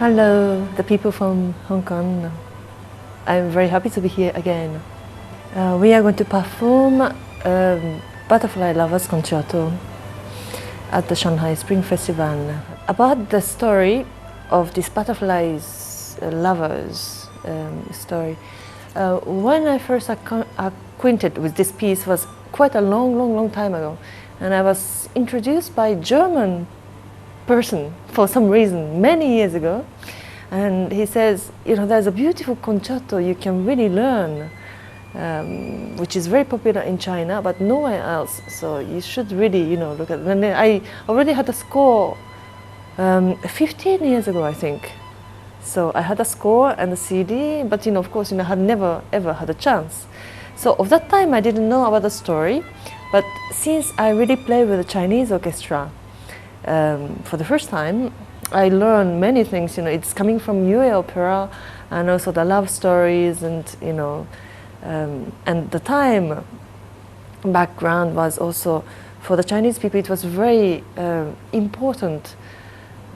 Hello, the people from Hong Kong. I'm very happy to be here again. We are going to perform Butterfly Lovers Concerto at the Shanghai Spring Festival. About the story of this butterflies lovers story, when I first acquainted with this piece was quite a long time ago, and I was introduced by a German person for some reason many years ago, and he says, you know, there's a beautiful concerto you can really learn, which is very popular in China but nowhere else, so you should really, you know, look at it. And I already had a score 15 years ago, I think. So I had a score and a CD, but, you know, of course, you know, I had never ever had a chance. So of that time I didn't know about the story, but since I really play with the Chinese orchestra for the first time, I learned many things. You know, it's coming from Yue opera and also the love stories, and you know, and the time background was also for the Chinese people. It was very important,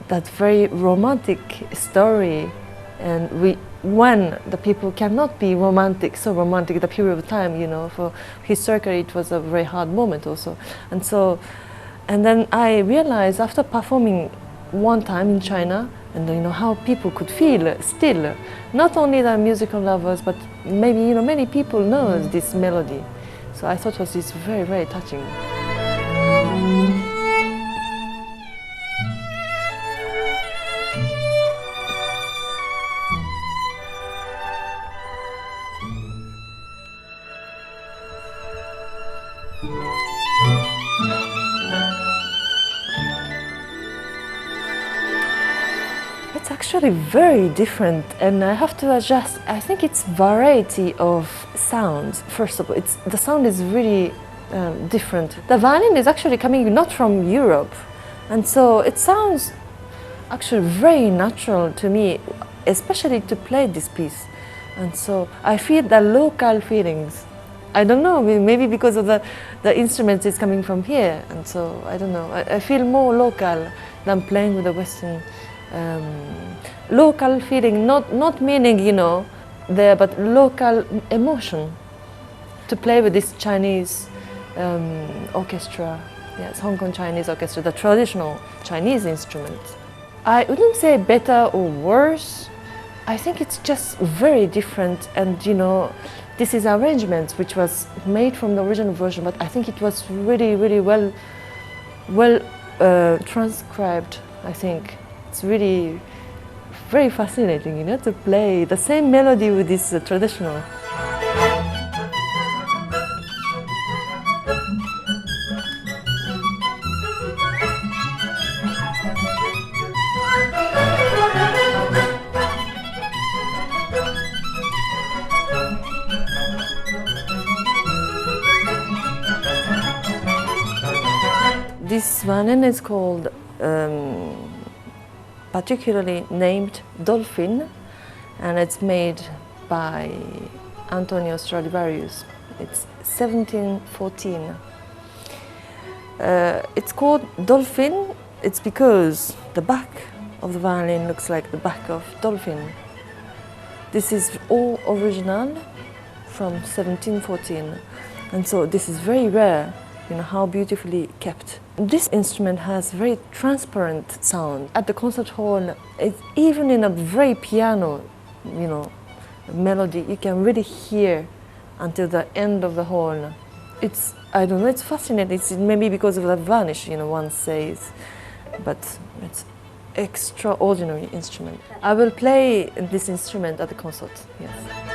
that very romantic story, and when the people cannot be romantic, so romantic, the period of time, you know, for historically it was a very hard moment also, and so. And then I realized after performing one time in China, and you know how people could feel still, not only the musical lovers, but maybe, you know, many people know this melody. So I thought it was this very touching. It's actually very different, and I have to adjust. I think it's variety of sounds. First of all, the sound is really different. The violin is actually coming not from Europe, and so it sounds actually very natural to me, especially to play this piece. And so I feel the local feelings. I don't know, maybe because of the instruments is coming from here, and so I don't know. I feel more local than playing with the Western. Local feeling, not meaning, you know, there, but local emotion. To play with this Chinese orchestra, yes, Hong Kong Chinese Orchestra, the traditional Chinese instrument. I wouldn't say better or worse. I think it's just very different, and you know, this is arrangement which was made from the original version, but I think it was really well transcribed. I think it's really very fascinating, you know, to play the same melody with this traditional. This violin is called particularly named Dolphin, and it's made by Antonio Stradivarius. It's 1714. It's called Dolphin. It's because the back of the violin looks like the back of dolphin. This is all original from 1714, and so this is very rare. You know how beautifully kept. This instrument has very transparent sound. At the concert hall, even in a very piano, you know, melody, you can really hear until the end of the hall. It's, I don't know, it's fascinating. It's maybe because of the varnish, you know, one says, but it's extraordinary instrument. I will play this instrument at the concert, yes.